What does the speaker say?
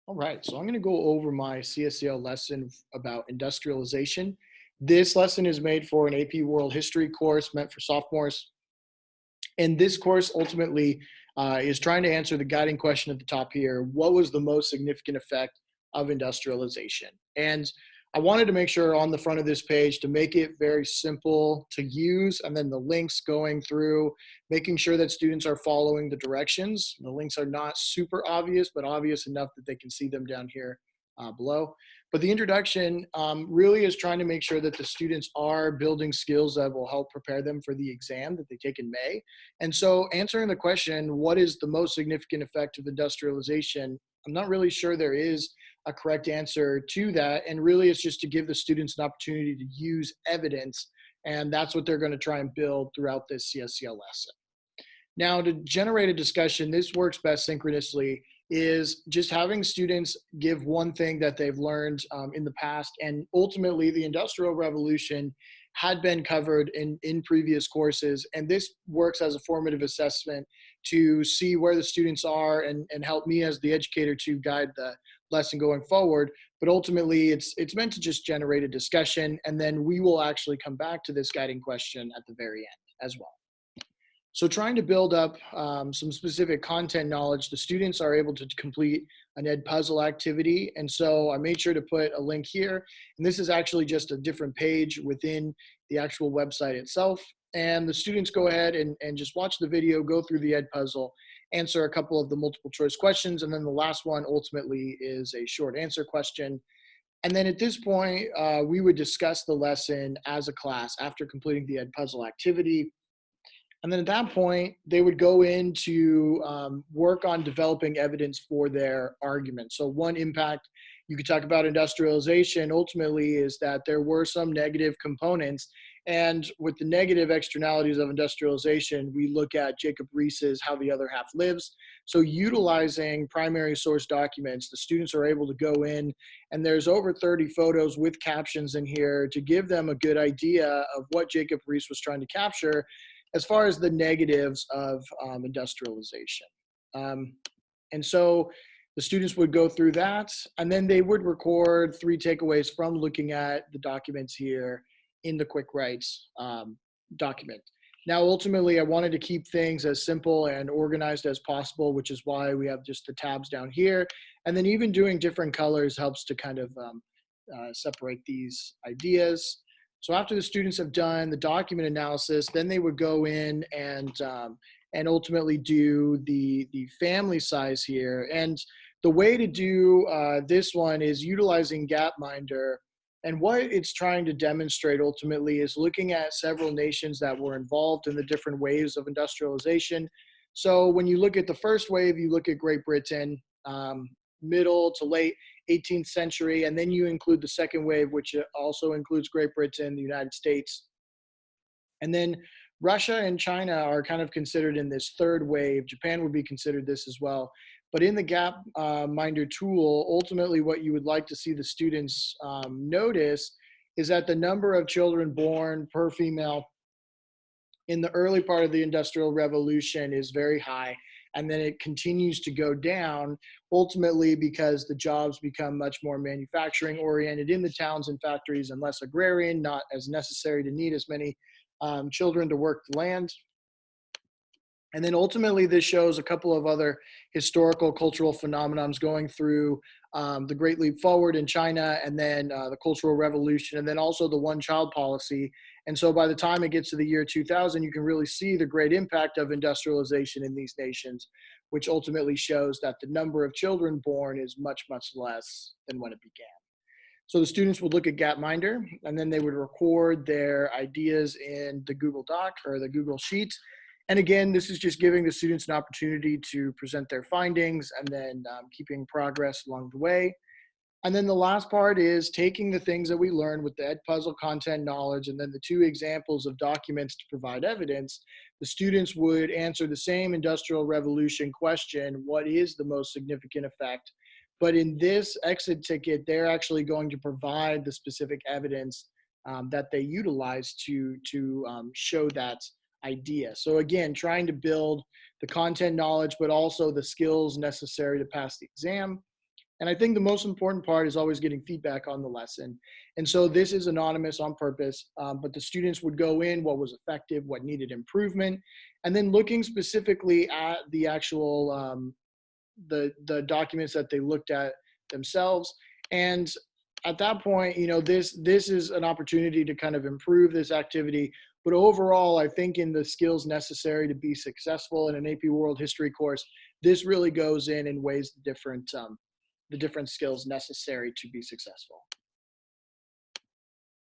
All right, so I'm going to go over my CSCL lesson about industrialization. This lesson is made for an AP World History course meant for sophomores. And this course ultimately is trying to answer the guiding question at the top here. What was the most significant effect of industrialization? And I wanted to make sure on the front of this page to make it very simple to use, and then the links going through, making sure that students are following the directions. The links are not super obvious, but obvious enough that they can see them down here below. But the introduction really is trying to make sure that the students are building skills that will help prepare them for the exam that they take in May. And so answering the question, what is the most significant effect of industrialization? I'm not really sure there is a correct answer to that. And really it's just to give the students an opportunity to use evidence. And that's what they're going to try and build throughout this CSCL lesson. Now, to generate a discussion, this works best synchronously, is just having students give one thing that they've learned in the past. And ultimately, the Industrial Revolution had been covered in previous courses. And this works as a formative assessment to see where the students are and help me as the educator to guide the lesson going forward. But ultimately, it's meant to just generate a discussion. And then we will actually come back to this guiding question at the very end as well. So trying to build up some specific content knowledge, the students are able to complete an ed puzzle activity. And so I made sure to put a link here. And this is actually just a different page within the actual website itself. And the students go ahead and just watch the video, go through the ed puzzle, answer a couple of the multiple choice questions. And then the last one ultimately is a short answer question. And then at this point, we would discuss the lesson as a class after completing the ed puzzle activity. And then at that point, they would go in to work on developing evidence for their argument. So one impact you could talk about industrialization ultimately is that there were some negative components. And with the negative externalities of industrialization, we look at Jacob Riis's How the Other Half Lives. So utilizing primary source documents, the students are able to go in, and there's over 30 photos with captions in here to give them a good idea of what Jacob Riis was trying to capture as far as the negatives of industrialization. And so the students would go through that, and then they would record 3 takeaways from looking at the documents here in the Quick Writes document. Now, ultimately, I wanted to keep things as simple and organized as possible, which is why we have just the tabs down here. And then even doing different colors helps to kind of separate these ideas. So after the students have done the document analysis, then they would go in and ultimately do the family size here. And the way to do this one is utilizing Gapminder. And what it's trying to demonstrate ultimately is looking at several nations that were involved in the different waves of industrialization. So when you look at the first wave, you look at Great Britain, middle to late 18th century, and then you include the second wave, which also includes Great Britain, the United States. And then Russia and China are kind of considered in this third wave. Japan would be considered this as well. But in the Gapminder tool, ultimately what you would like to see the students notice is that the number of children born per female in the early part of the Industrial Revolution is very high. And then it continues to go down, ultimately because the jobs become much more manufacturing oriented in the towns and factories and less agrarian, not as necessary to need as many children to work the land. And then ultimately this shows a couple of other historical cultural phenomenons going through the Great Leap Forward in China, and then the Cultural Revolution, and then also the one-child policy. And so by the time it gets to the year 2000, you can really see the great impact of industrialization in these nations, which ultimately shows that the number of children born is much, much less than when it began. So the students would look at Gapminder, and then they would record their ideas in the Google Doc or the Google Sheet. And again, this is just giving the students an opportunity to present their findings and then keeping progress along the way. And then the last part is taking the things that we learned with the ed puzzle content knowledge and then the 2 examples of documents to provide evidence. The students would answer the same Industrial Revolution question: what is the most significant effect? But in this exit ticket, they're actually going to provide the specific evidence that they utilize to show that idea. So again, trying to build the content knowledge, but also the skills necessary to pass the exam. And I think the most important part is always getting feedback on the lesson. And so this is anonymous on purpose, but the students would go in what was effective, what needed improvement, and then looking specifically at the actual the documents that they looked at themselves. And at that point, this is an opportunity to kind of improve this activity. But overall, I think in the skills necessary to be successful in an AP World History course, this really goes in and weighs the different skills necessary to be successful.